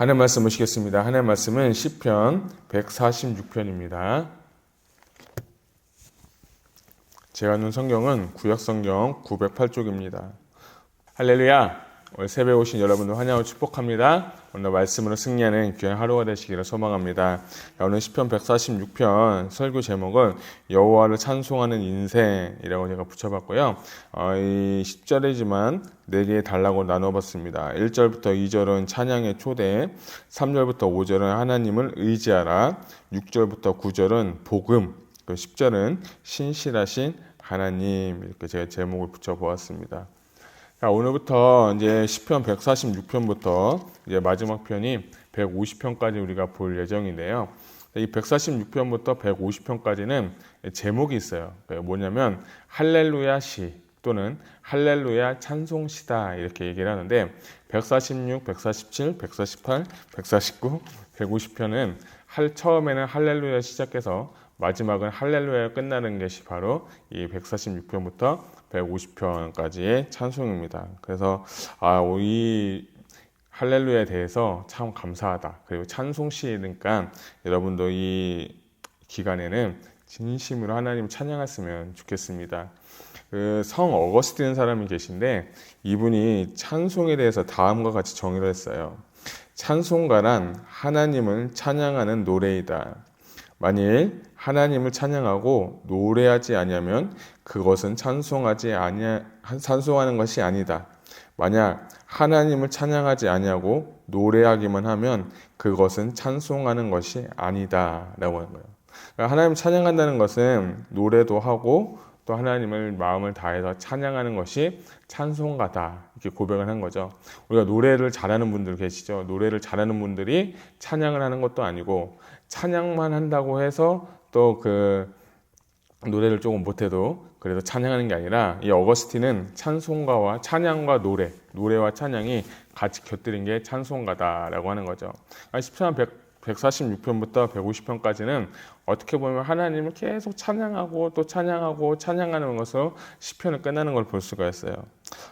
하나님 말씀 보시겠습니다. 하나님 말씀은 시편 146편입니다. 제가 읽는 성경은 구약성경 908쪽입니다. 할렐루야! 오늘 새벽에 오신 여러분들 환영하고 축복합니다. 오늘 말씀으로 승리하는 귀한 하루가 되시기를 소망합니다. 오늘 시편 146편 설교 제목을 여호와를 찬송하는 인생이라고 제가 붙여봤고요. 이 10절이지만 4개의 단락으로 나눠봤습니다. 1절부터 2절은 찬양의 초대, 3절부터 5절은 하나님을 의지하라, 6절부터 9절은 복음, 10절은 신실하신 하나님, 이렇게 제가 제목을 붙여보았습니다. 자, 오늘부터 이제 시편 146편부터 이제 마지막 편이 150편까지 우리가 볼 예정인데요. 이 146편부터 150편까지는 제목이 있어요. 뭐냐면 할렐루야 시 또는 할렐루야 찬송시다 이렇게 얘기를 하는데 146, 147, 148, 149, 150편은 처음에는 할렐루야 시작해서 마지막은 할렐루야 끝나는 것이 바로 이 146편부터 150편까지의 찬송입니다. 그래서 이 할렐루야에 대해서 참 감사하다. 그리고 찬송시니까 여러분도 이 기간에는 진심으로 하나님 찬양했으면 좋겠습니다. 성 어거스틴 사람이 계신데 이분이 찬송에 대해서 다음과 같이 정의를 했어요. 찬송가란 하나님을 찬양하는 노래이다. 만일 하나님을 찬양하고 노래하지 아니하면 그것은 찬송하는 것이 아니다. 만약 하나님을 찬양하지 아니하고 노래하기만 하면 그것은 찬송하는 것이 아니다 라고 하는 거예요. 그러니까 하나님 찬양한다는 것은 노래도 하고 또 하나님을 마음을 다해서 찬양하는 것이 찬송가다 이렇게 고백을 한 거죠. 우리가 노래를 잘하는 분들 계시죠. 노래를 잘하는 분들이 찬양을 하는 것도 아니고 찬양만 한다고 해서 또 그 노래를 조금 못해도 그래도 찬양하는 게 아니라 이 어거스틴은 찬송가와 찬양과 노래와 찬양이 같이 곁들인 게 찬송가다라고 하는 거죠. 시편 146편부터 150편까지는 어떻게 보면 하나님을 계속 찬양하고 또 찬양하고 찬양하는 것으로 시편을 끝나는 걸 볼 수가 있어요.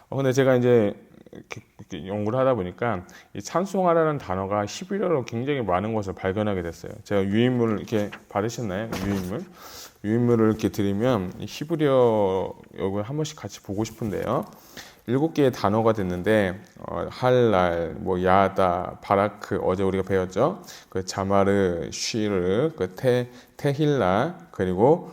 근데 제가 이제 이렇게 연구를 하다 보니까 이 찬송하라는 단어가 히브리어로 굉장히 많은 것을 발견하게 됐어요. 제가 유인물을 이렇게 받으셨나요? 유인물을 이렇게 드리면 히브리어 여기 한 번씩 같이 보고 싶은데요. 7개의 단어가 됐는데 할랄, 야다, 바라크 어제 우리가 배웠죠. 그 자마르, 쉬르, 그 테힐라 그리고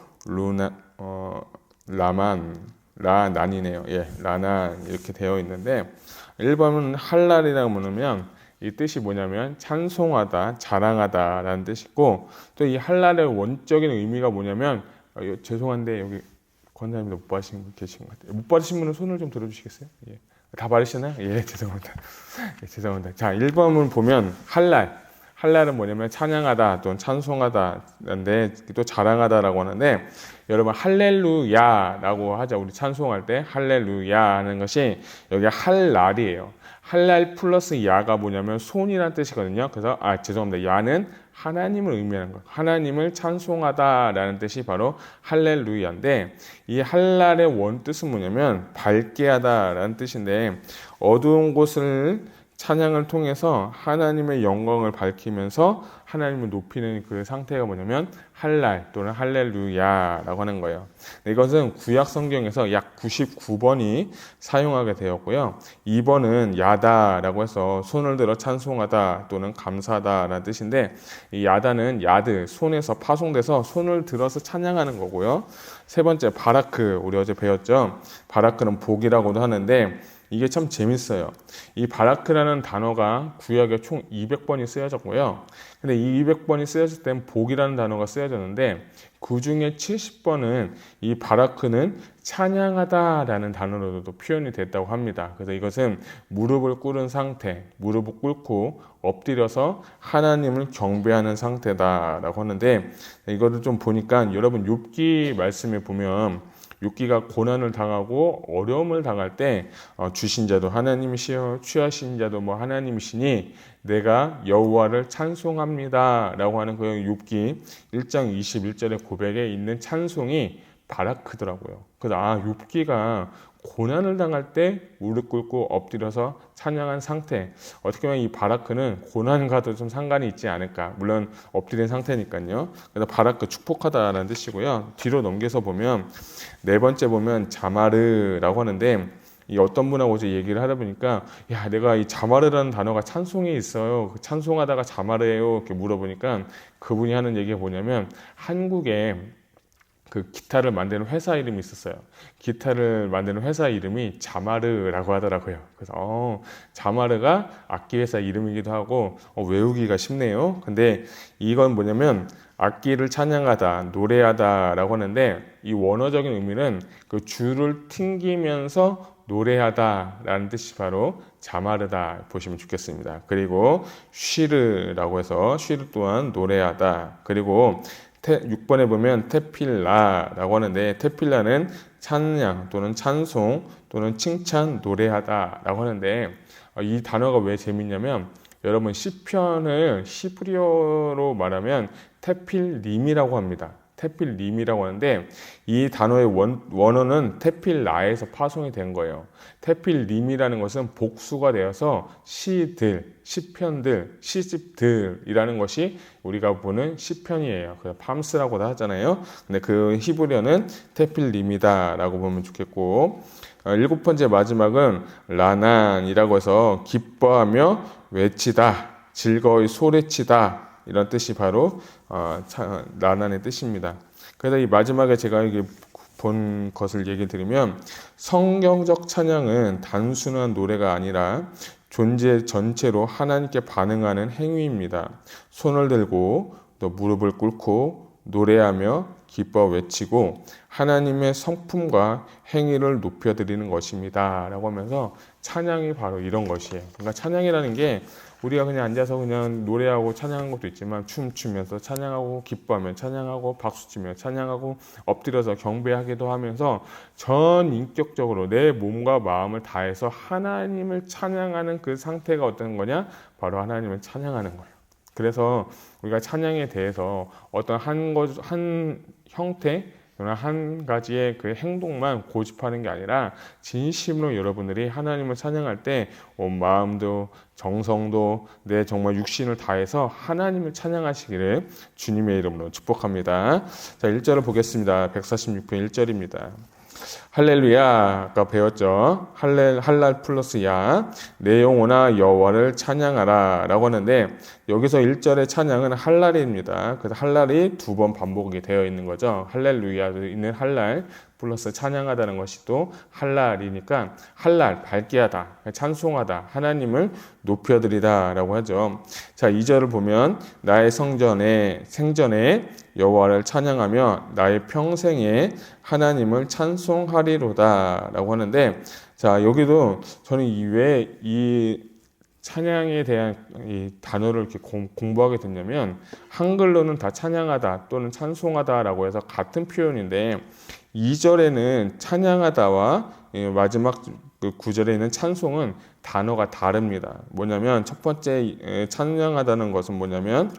라만, 라난이네요. 라난 이렇게 되어 있는데 1번은 할랄이라고 부르면 이 뜻이 뭐냐면 찬송하다, 자랑하다라는 뜻이고 또 이 할랄의 원적인 의미가 뭐냐면 죄송한데 여기 권사님도 못 받으신 분 계신 것 같아요. 못 받으신 분은 손을 좀 들어주시겠어요? 다 받으셨나요? 죄송합니다. 죄송합니다. 자, 1번을 보면 할랄은 뭐냐면 찬양하다 또는 찬송하다인데 또 자랑하다라고 하는데 여러분 할렐루야라고 하죠. 우리 찬송할 때 할렐루야 하는 것이 여기 할랄이에요. 할랄 플러스 야가 뭐냐면 손이라는 뜻이거든요. 그래서 죄송합니다. 야는 하나님을 의미하는 것. 하나님을 찬송하다라는 뜻이 바로 할렐루야인데 이 할랄의 원뜻은 뭐냐면 밝게 하다라는 뜻인데 어두운 곳을 찬양을 통해서 하나님의 영광을 밝히면서 하나님을 높이는 그 상태가 뭐냐면 할랄 또는 할렐루야라고 하는 거예요. 이것은 구약 성경에서 약 99번이 사용하게 되었고요. 2번은 야다라고 해서 손을 들어 찬송하다 또는 감사하다라는 뜻인데 이 야다는 야드, 손에서 파송돼서 손을 들어서 찬양하는 거고요. 3번째 바라크, 우리 어제 배웠죠. 바라크는 복이라고도 하는데 이게 참 재밌어요. 이 바라크라는 단어가 구약에 총 200번이 쓰여졌고요. 근데 이 200번이 쓰여질 땐 복이라는 단어가 쓰여졌는데 그 중에 70번은 이 바라크는 찬양하다라는 단어로도 표현이 됐다고 합니다. 그래서 이것은 무릎을 꿇은 상태, 무릎을 꿇고 엎드려서 하나님을 경배하는 상태다라고 하는데 이거를 좀 보니까 여러분 욥기 말씀에 보면 욥기가 고난을 당하고 어려움을 당할 때 주신 자도 하나님이시여 취하신 자도 하나님이시니 내가 여호와를 찬송합니다 라고 하는 그 욥기 1장 21절의 고백에 있는 찬송이 바라크더라고요. 그래서 욥기가 고난을 당할 때 무릎 꿇고 엎드려서 찬양한 상태. 어떻게 보면 이 바라크는 고난과도 좀 상관이 있지 않을까. 물론 엎드린 상태니까요. 그래서 바라크 축복하다라는 뜻이고요. 뒤로 넘겨서 보면 네 번째 보면 자마르라고 하는데 이 어떤 분하고 이제 얘기를 하다 보니까 야 내가 이 자마르라는 단어가 찬송에 있어요. 찬송하다가 자마르예요. 이렇게 물어보니까 그분이 하는 얘기가 뭐냐면 한국에 그 기타를 만드는 회사 이름이 있었어요. 기타를 만드는 회사 이름이 자마르라고 하더라고요. 그래서 자마르가 악기 회사 이름이기도 하고 외우기가 쉽네요. 근데 이건 뭐냐면 악기를 찬양하다, 노래하다라고 하는데 이 원어적인 의미는 그 줄을 튕기면서 노래하다라는 뜻이 바로 자마르다 보시면 좋겠습니다. 그리고 쉬르라고 해서 쉬르 또한 노래하다. 그리고 6번에 보면 테필라라고 하는데 테필라는 찬양 또는 찬송 또는 칭찬 노래하다라고 하는데 이 단어가 왜 재밌냐면 여러분 시편을 히브리어로 말하면 테필림이라고 합니다. 테필림이라고 하는데 이 단어의 원어는 테필라에서 파송이 된 거예요. 테필림이라는 것은 복수가 되어서 시들, 시편들, 시집들이라는 것이 우리가 보는 시편이에요. 그래서 팜스라고도 하잖아요. 근데 그 히브리어는 테필림이다라고 보면 좋겠고 7번째 마지막은 라난이라고 해서 기뻐하며 외치다, 즐거이 소리치다 이런 뜻이 바로 라난의 뜻입니다. 그래서 이 마지막에 제가 이게 본 것을 얘기 드리면 성경적 찬양은 단순한 노래가 아니라 존재 전체로 하나님께 반응하는 행위입니다. 손을 들고 또 무릎을 꿇고 노래하며 기뻐 외치고 하나님의 성품과 행위를 높여드리는 것입니다. 라고 하면서 찬양이 바로 이런 것이에요. 그러니까 찬양이라는 게 우리가 그냥 앉아서 그냥 노래하고 찬양하는 것도 있지만 춤추면서 찬양하고 기뻐하며 찬양하고 박수치며 찬양하고 엎드려서 경배하기도 하면서 전 인격적으로 내 몸과 마음을 다해서 하나님을 찬양하는 그 상태가 어떤 거냐? 바로 하나님을 찬양하는 거예요. 그래서 우리가 찬양에 대해서 어떤 한 형태 한 가지의 그 행동만 고집하는 게 아니라 진심으로 여러분들이 하나님을 찬양할 때 온 마음도 정성도 내 정말 육신을 다해서 하나님을 찬양하시기를 주님의 이름으로 축복합니다. 자, 1절을 보겠습니다. 146편 1절입니다. 할렐루야 아까 배웠죠. 할랄 플러스 야 내 영혼아 여호와를 찬양하라 라고 하는데 여기서 1절의 찬양은 할랄입니다. 그래서 할랄이 2번 반복이 되어 있는 거죠. 할렐루야도 있는 할랄 플러스 찬양하다는 것이 또 할랄이니까 할랄 밝게 하다 찬송하다 하나님을 높여드리다 라고 하죠. 자 2절을 보면 나의 생전에 여호와를 찬양하며 나의 평생에 하나님을 찬송하리로다 라고 하는데 자 여기도 저는 이 찬양에 대한 이 단어를 이렇게 공부하게 됐냐면 한글로는 다 찬양하다 또는 찬송하다라고 해서 같은 표현인데 2절에는 찬양하다와 마지막 그 9절에 있는 찬송은 단어가 다릅니다. 뭐냐면 첫 번째 찬양하다는 것은 뭐냐면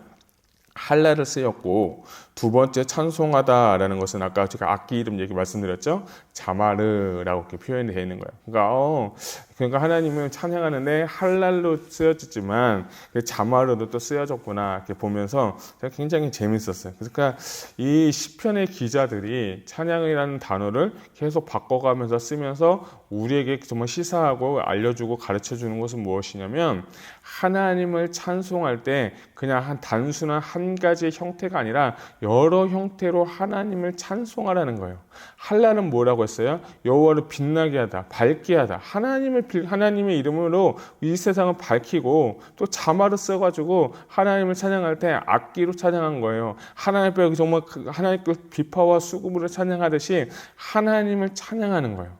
할랄을 쓰였고 두 번째 찬송하다라는 것은 아까 제가 악기 이름 얘기 말씀드렸죠. 자마르라고 이렇게 표현이 되어 있는 거예요. 그러니까 하나님을 찬양하는데 할랄로 쓰여졌지만 자마르도 또 쓰여졌구나 이렇게 보면서 제가 굉장히 재밌었어요. 그러니까 이 시편의 기자들이 찬양이라는 단어를 계속 바꿔가면서 쓰면서 우리에게 정말 시사하고 알려주고 가르쳐주는 것은 무엇이냐면 하나님을 찬송할 때 그냥 단순한 한 가지의 형태가 아니라 여러 형태로 하나님을 찬송하라는 거예요. 할랄은 뭐라고 했어요? 여호와를 빛나게 하다, 밝게 하다. 하나님의 이름으로 이 세상을 밝히고 또 자마를 써가지고 하나님을 찬양할 때 악기로 찬양한 거예요. 하나님 앞에 정말 하나님께 비파와 수금으로 찬양하듯이 하나님을 찬양하는 거예요.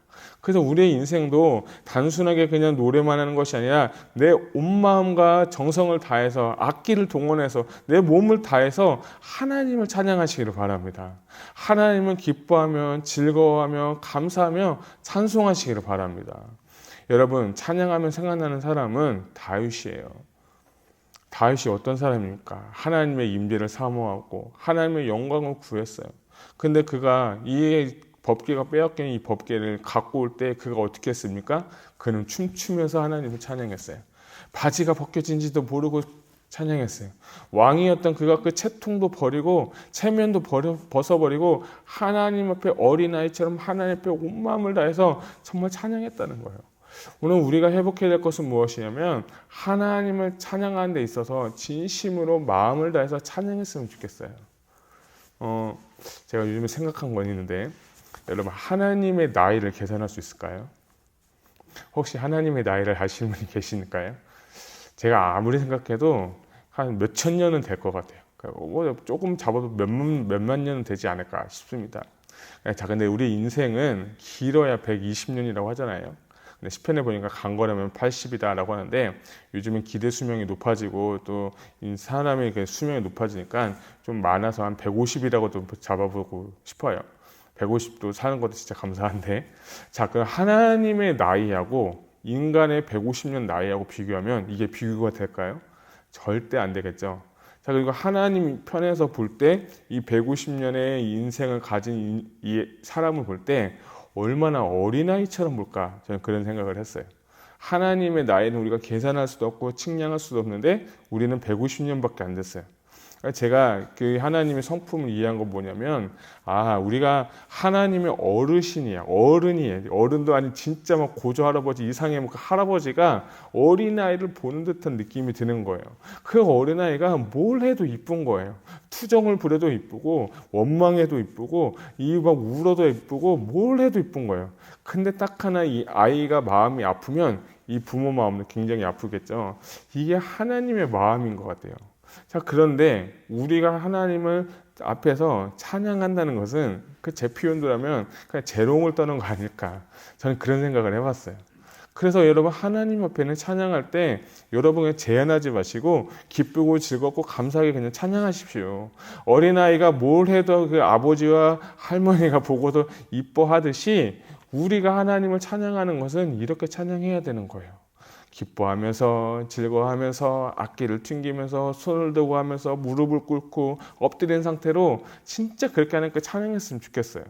그래서 우리의 인생도 단순하게 그냥 노래만 하는 것이 아니라 내 온 마음과 정성을 다해서 악기를 동원해서 내 몸을 다해서 하나님을 찬양하시기를 바랍니다. 하나님을 기뻐하며 즐거워하며 감사하며 찬송하시기를 바랍니다. 여러분 찬양하면 생각나는 사람은 다윗이에요. 다윗이 어떤 사람입니까? 하나님의 임재를 사모하고 하나님의 영광을 구했어요. 근데 그가 이 법궤가 빼앗긴 이 법궤를 갖고 올 때 그가 어떻게 했습니까? 그는 춤추면서 하나님을 찬양했어요. 바지가 벗겨진지도 모르고 찬양했어요. 왕이었던 그가 그 채통도 버리고 체면도 벗어버리고 하나님 앞에 어린아이처럼 하나님 앞에 온 마음을 다해서 정말 찬양했다는 거예요. 오늘 우리가 회복해야 될 것은 무엇이냐면 하나님을 찬양하는 데 있어서 진심으로 마음을 다해서 찬양했으면 좋겠어요. 제가 요즘에 생각한 건 있는데 여러분, 하나님의 나이를 계산할 수 있을까요? 혹시 하나님의 나이를 아시는 분이 계실까요? 제가 아무리 생각해도 한 몇천 년은 될 것 같아요. 뭐 조금 잡아도 몇만 년은 되지 않을까 싶습니다. 자, 근데 우리 인생은 길어야 120년이라고 하잖아요. 근데 시편에 보니까 강건하면 80이다라고 하는데 요즘은 기대 수명이 높아지고 또 사람의 그 수명이 높아지니까 좀 많아서 한 150이라고도 잡아보고 싶어요. 150도 사는 것도 진짜 감사한데, 자, 그 하나님의 나이하고 인간의 150년 나이하고 비교하면 이게 비교가 될까요? 절대 안 되겠죠. 자, 그리고 하나님 편에서 볼 때 이 150년의 인생을 가진 이 사람을 볼 때 얼마나 어린아이처럼 볼까, 저는 그런 생각을 했어요. 하나님의 나이는 우리가 계산할 수도 없고 측량할 수도 없는데 우리는 150년밖에 안 됐어요. 제가 그 하나님의 성품을 이해한 건 뭐냐면, 우리가 하나님의 어르신이야. 어른이에요. 어른도 아닌 진짜 막 고조 할아버지 이상의 그 할아버지가 어린아이를 보는 듯한 느낌이 드는 거예요. 그 어린아이가 뭘 해도 이쁜 거예요. 투정을 부려도 이쁘고 원망해도 이쁘고 이 막 울어도 이쁘고 뭘 해도 이쁜 거예요. 근데 딱 하나 이 아이가 마음이 아프면 이 부모 마음도 굉장히 아프겠죠. 이게 하나님의 마음인 것 같아요. 자, 그런데 우리가 하나님을 앞에서 찬양한다는 것은 그 제 표현도라면 그냥 재롱을 떠는 거 아닐까, 저는 그런 생각을 해봤어요. 그래서 여러분, 하나님 앞에는 찬양할 때 여러분이 제한하지 마시고 기쁘고 즐겁고 감사하게 그냥 찬양하십시오. 어린아이가 뭘 해도 그 아버지와 할머니가 보고도 이뻐하듯이 우리가 하나님을 찬양하는 것은 이렇게 찬양해야 되는 거예요. 기뻐하면서 즐거워하면서 악기를 튕기면서 손을 들고 하면서 무릎을 꿇고 엎드린 상태로 진짜 그렇게 하는 그 찬양했으면 좋겠어요.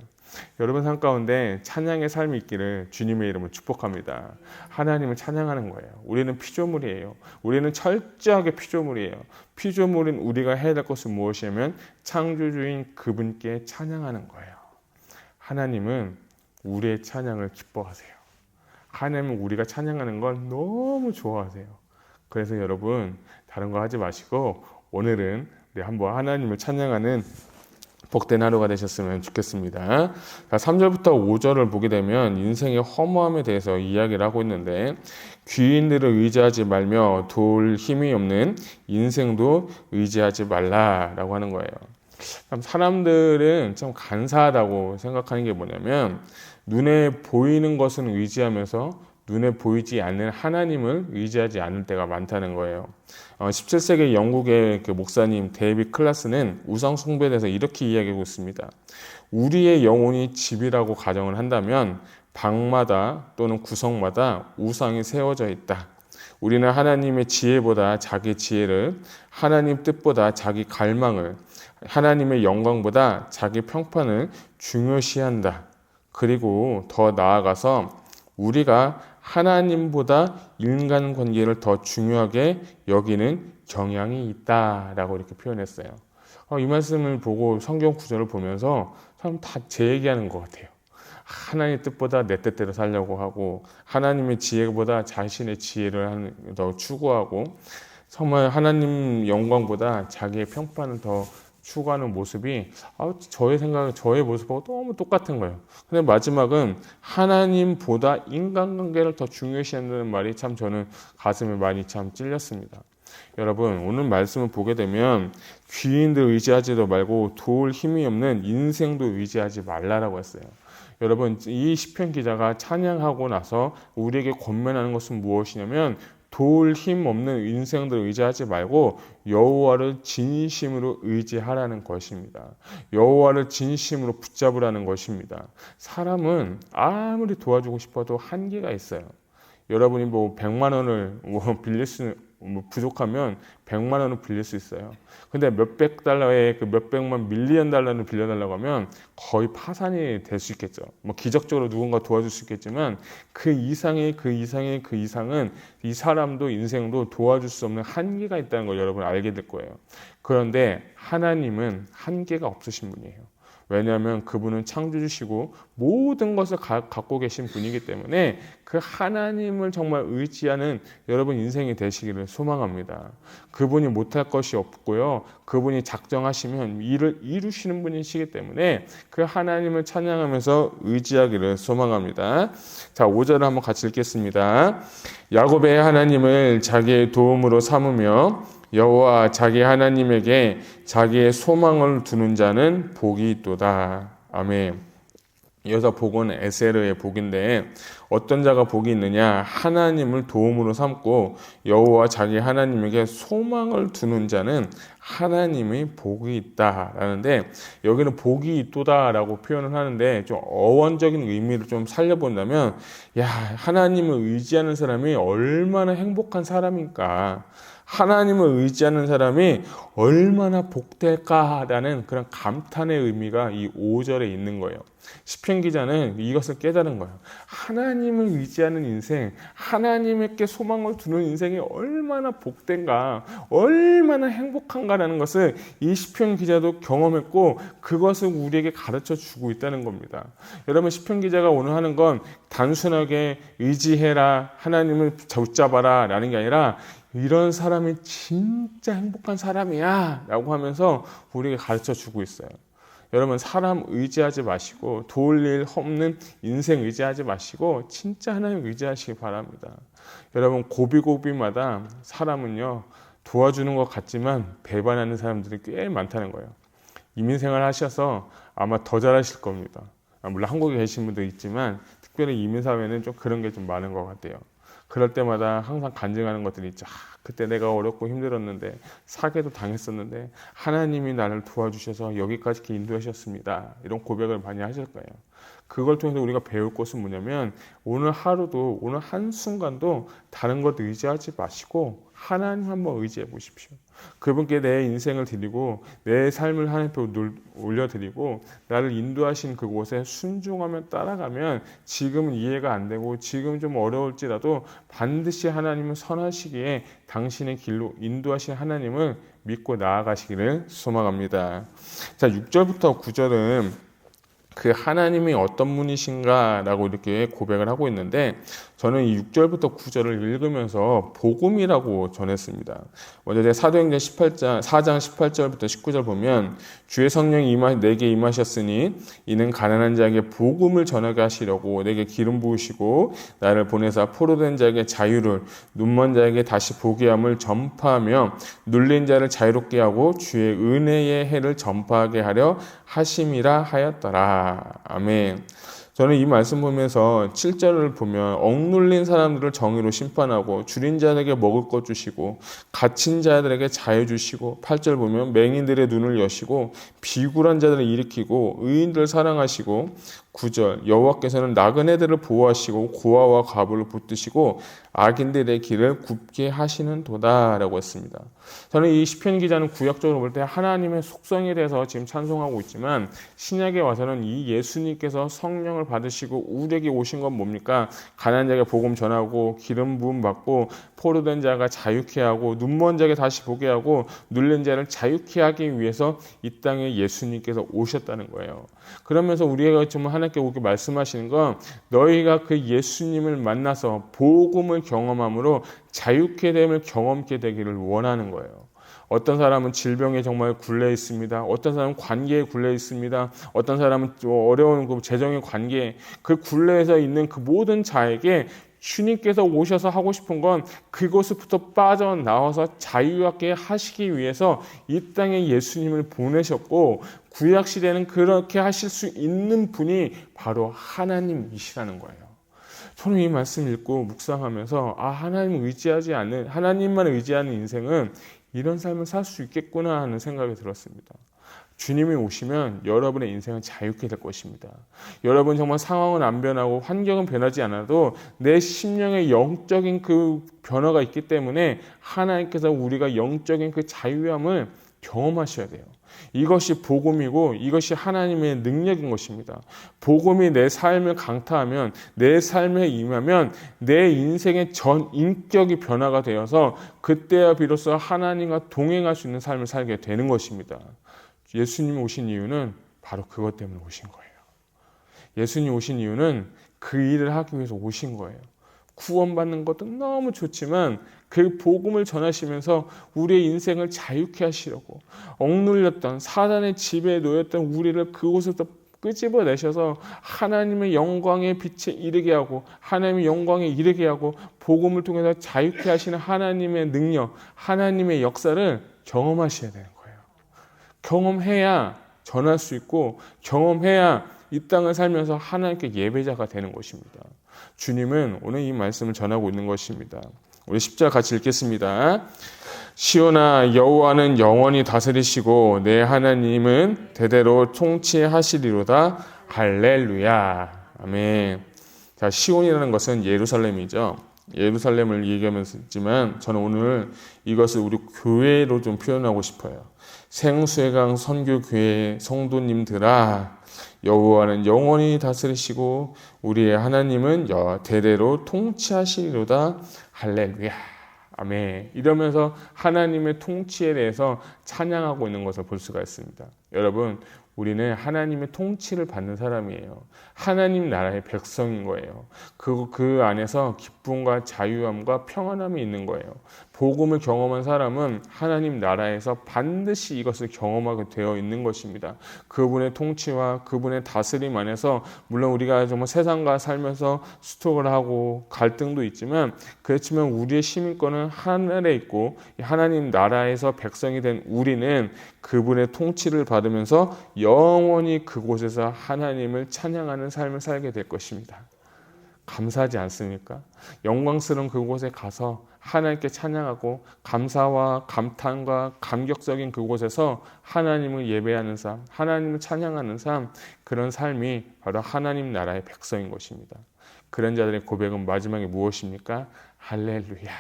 여러분 삶 가운데 찬양의 삶이 있기를 주님의 이름으로 축복합니다. 하나님을 찬양하는 거예요. 우리는 피조물이에요. 우리는 철저하게 피조물이에요. 피조물인 우리가 해야 될 것은 무엇이냐면 창조주인 그분께 찬양하는 거예요. 하나님은 우리의 찬양을 기뻐하세요. 하나님은 우리가 찬양하는 걸 너무 좋아하세요. 그래서 여러분, 다른 거 하지 마시고 오늘은 한번 하나님을 찬양하는 복된 하루가 되셨으면 좋겠습니다. 3절부터 5절을 보게 되면 인생의 허무함에 대해서 이야기를 하고 있는데, 귀인들을 의지하지 말며 도울 힘이 없는 인생도 의지하지 말라라고 하는 거예요. 사람들은 참 간사하다고 생각하는 게 뭐냐면, 눈에 보이는 것은 의지하면서 눈에 보이지 않는 하나님을 의지하지 않을 때가 많다는 거예요. 17세기 영국의 그 목사님 데이빗 클라스는 우상 숭배에 대해서 이렇게 이야기하고 있습니다. 우리의 영혼이 집이라고 가정을 한다면 방마다 또는 구석마다 우상이 세워져 있다. 우리는 하나님의 지혜보다 자기 지혜를, 하나님 뜻보다 자기 갈망을, 하나님의 영광보다 자기 평판을 중요시한다. 그리고 더 나아가서 우리가 하나님보다 인간관계를 더 중요하게 여기는 경향이 있다라고 이렇게 표현했어요. 이 말씀을 보고 성경 구절을 보면서 참 다 제 얘기하는 것 같아요. 하나님의 뜻보다 내 뜻대로 살려고 하고, 하나님의 지혜보다 자신의 지혜를 더 추구하고, 정말 하나님 영광보다 자기의 평판을 더 추구하는 모습이 저의 생각, 저의 모습하고 너무 똑같은 거예요. 근데 마지막은 하나님보다 인간관계를 더 중요시한다는 말이 참 저는 가슴에 많이 참 찔렸습니다. 여러분, 오늘 말씀을 보게 되면 귀인들 의지하지도 말고 도울 힘이 없는 인생도 의지하지 말라라고 했어요. 여러분, 이 시편 기자가 찬양하고 나서 우리에게 권면하는 것은 무엇이냐면 도울 힘 없는 인생들 의지하지 말고 여호와를 진심으로 의지하라는 것입니다. 여호와를 진심으로 붙잡으라는 것입니다. 사람은 아무리 도와주고 싶어도 한계가 있어요. 여러분이 100만 원을 빌릴 수는 뭐 부족하면 100만 원을 빌릴 수 있어요. 근데 몇백 달러에 그 몇백만 밀리언 달러를 빌려달라고 하면 거의 파산이 될 수 있겠죠. 뭐 기적적으로 누군가 도와줄 수 있겠지만 그 이상의 그 이상은 이 사람도 인생도 도와줄 수 없는 한계가 있다는 걸 여러분 알게 될 거예요. 그런데 하나님은 한계가 없으신 분이에요. 왜냐하면 그분은 창조주시고 모든 것을 갖고 계신 분이기 때문에 그 하나님을 정말 의지하는 여러분 인생이 되시기를 소망합니다. 그분이 못할 것이 없고요. 그분이 작정하시면 일을 이루시는 분이시기 때문에 그 하나님을 찬양하면서 의지하기를 소망합니다. 자, 5절을 한번 같이 읽겠습니다. 야곱의 하나님을 자기의 도움으로 삼으며 여호와 자기 하나님에게 자기의 소망을 두는 자는 복이 있도다. 아멘. 이어서 복은 에세르의 복인데 어떤 자가 복이 있느냐? 하나님을 도움으로 삼고 여호와 자기 하나님에게 소망을 두는 자는 하나님의 복이 있다라는데 여기는 복이 있도다라고 표현을 하는데 좀 어원적인 의미를 좀 살려본다면 하나님을 의지하는 사람이 얼마나 행복한 사람일까? 하나님을 의지하는 사람이 얼마나 복될까라는 그런 감탄의 의미가 이 5절에 있는 거예요. 시편 기자는 이것을 깨달은 거예요. 하나님을 의지하는 인생, 하나님께 소망을 두는 인생이 얼마나 복된가, 얼마나 행복한가라는 것을 이 시편 기자도 경험했고 그것을 우리에게 가르쳐 주고 있다는 겁니다. 여러분, 시편 기자가 오늘 하는 건 단순하게 의지해라, 하나님을 붙잡아라 라는 게 아니라 이런 사람이 진짜 행복한 사람이야 라고 하면서 우리에게 가르쳐 주고 있어요. 여러분, 사람 의지하지 마시고 도울 일 없는 인생 의지하지 마시고 진짜 하나님 의지하시기 바랍니다. 여러분, 고비고비마다 사람은요 도와주는 것 같지만 배반하는 사람들이 꽤 많다는 거예요. 이민생활 하셔서 아마 더 잘하실 겁니다. 물론 한국에 계신 분도 있지만 특별히 이민사회는 좀 그런 게 좀 많은 것 같아요. 그럴 때마다 항상 간증하는 것들이 있죠. 그때 내가 어렵고 힘들었는데 사기도 당했었는데 하나님이 나를 도와주셔서 여기까지 인도하셨습니다. 이런 고백을 많이 하실 거예요. 그걸 통해서 우리가 배울 것은 뭐냐면 오늘 하루도 오늘 한순간도 다른 것 의지하지 마시고 하나님 한번 의지해 보십시오. 그분께 내 인생을 드리고 내 삶을 하나님께 올려드리고 나를 인도하신 그곳에 순종하며 따라가면 지금은 이해가 안 되고 지금 좀 어려울지라도 반드시 하나님은 선하시기에 당신의 길로 인도하신 하나님을 믿고 나아가시기를 소망합니다. 자, 6절부터 9절은 그 하나님이 어떤 분이신가 라고 이렇게 고백을 하고 있는데 저는 이 6절부터 9절을 읽으면서 복음이라고 전했습니다. 먼저 제가 사도행전 4장 18절부터 19절 보면 주의 성령이 내게 임하셨으니 이는 가난한 자에게 복음을 전하게 하시려고 내게 기름 부으시고 나를 보내사 포로된 자에게 자유를 눈먼 자에게 다시 보게 함을 전파하며 눌린 자를 자유롭게 하고 주의 은혜의 해를 전파하게 하려 하심이라 하였더라. 아멘. 저는 이 말씀 보면서 7절을 보면 억눌린 사람들을 정의로 심판하고 줄인 자들에게 먹을 것 주시고 갇힌 자들에게 자유 주시고 8절 보면 맹인들의 눈을 여시고 비굴한 자들을 일으키고 의인들을 사랑하시고 9절 여호와께서는 나그네들을 보호하시고 고아와 과부를 붙드시고 악인들의 길을 굽게 하시는 도다라고 했습니다. 저는 이 시편 기자는 구약적으로 볼 때 하나님의 속성에 대해서 지금 찬송하고 있지만 신약에 와서는 이 예수님께서 성령을 받으시고 우리에게 오신 건 뭡니까? 가난한 자에게 복음 전하고 기름 부음 받고 포로된 자가 자유케 하고 눈먼 자에게 다시 보게 하고 눌린 자를 자유케 하기 위해서 이 땅에 예수님께서 오셨다는 거예요. 그러면서 우리가 정말 하나님께 오게 말씀하시는 건 너희가 그 예수님을 만나서 복음을 경험함으로 자유케 됨을 경험케 되기를 원하는 거예요. 어떤 사람은 질병에 정말 굴레 있습니다. 어떤 사람은 관계에 굴레 있습니다. 어떤 사람은 어려운 그 재정의 관계, 그 굴레에서 있는 그 모든 자에게 주님께서 오셔서 하고 싶은 건 그곳부터 빠져나와서 자유하게 하시기 위해서 이 땅에 예수님을 보내셨고 구약시대는 그렇게 하실 수 있는 분이 바로 하나님이시라는 거예요. 저는 이 말씀 읽고 묵상하면서 하나님만 의지하는 인생은 이런 삶을 살 수 있겠구나 하는 생각이 들었습니다. 주님이 오시면 여러분의 인생은 자유케 될 것입니다. 여러분 정말 상황은 안 변하고 환경은 변하지 않아도 내 심령의 영적인 그 변화가 있기 때문에 하나님께서 우리가 영적인 그 자유함을 경험하셔야 돼요. 이것이 복음이고 이것이 하나님의 능력인 것입니다. 복음이 내 삶을 강타하면, 내 삶에 임하면 내 인생의 전 인격이 변화가 되어서 그때야 비로소 하나님과 동행할 수 있는 삶을 살게 되는 것입니다. 예수님이 오신 이유는 바로 그것 때문에 오신 거예요. 예수님 오신 이유는 그 일을 하기 위해서 오신 거예요. 구원받는 것도 너무 좋지만 그 복음을 전하시면서 우리의 인생을 자유케 하시려고, 억눌렸던 사단의 지배에 놓였던 우리를 그곳에서 끄집어내셔서 하나님의 영광의 빛에 이르게 하고, 하나님의 영광에 이르게 하고, 복음을 통해서 자유케 하시는 하나님의 능력, 하나님의 역사를 경험하셔야 되는 거예요. 경험해야 전할 수 있고, 경험해야 이 땅을 살면서 하나님께 예배자가 되는 것입니다. 주님은 오늘 이 말씀을 전하고 있는 것입니다. 우리 10절 같이 읽겠습니다. 시온아, 여호와는 영원히 다스리시고 내 하나님은 대대로 통치하시리로다. 할렐루야. 아멘. 자, 시온이라는 것은 예루살렘이죠. 예루살렘을 얘기하면서지만 저는 오늘 이것을 우리 교회로 좀 표현하고 싶어요. 생수의강 선교교회 성도님들아, 여호와는 영원히 다스리시고 우리의 하나님은 대대로 통치하시리로다. 할렐루야. 아멘. 이러면서 하나님의 통치에 대해서 찬양하고 있는 것을 볼 수가 있습니다. 여러분, 우리는 하나님의 통치를 받는 사람이에요. 하나님 나라의 백성인 거예요. 그 안에서 기쁨과 자유함과 평안함이 있는 거예요. 복음을 경험한 사람은 하나님 나라에서 반드시 이것을 경험하게 되어 있는 것입니다. 그분의 통치와 그분의 다스림 안에서 물론 우리가 정말 세상과 살면서 수톡을 하고 갈등도 있지만, 그렇지만 우리의 시민권은 하늘에 있고 하나님 나라에서 백성이 된 우리는 그분의 통치를 받으면서 영원히 그곳에서 하나님을 찬양하는 삶을 살게 될 것입니다. 감사하지 않습니까? 영광스러운 그곳에 가서 하나님께 찬양하고 감사와 감탄과 감격적인 그곳에서 하나님을 예배하는 삶, 하나님을 찬양하는 삶, 그런 삶이 바로 하나님 나라의 백성인 것입니다. 그런 자들의 고백은 마지막에 무엇입니까? 할렐루야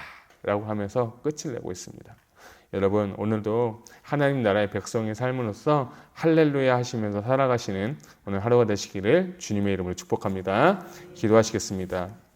라고 하면서 끝을 내고 있습니다. 여러분, 오늘도 하나님 나라의 백성의 삶으로서 할렐루야 하시면서 살아가시는 오늘 하루가 되시기를 주님의 이름으로 축복합니다. 기도하시겠습니다.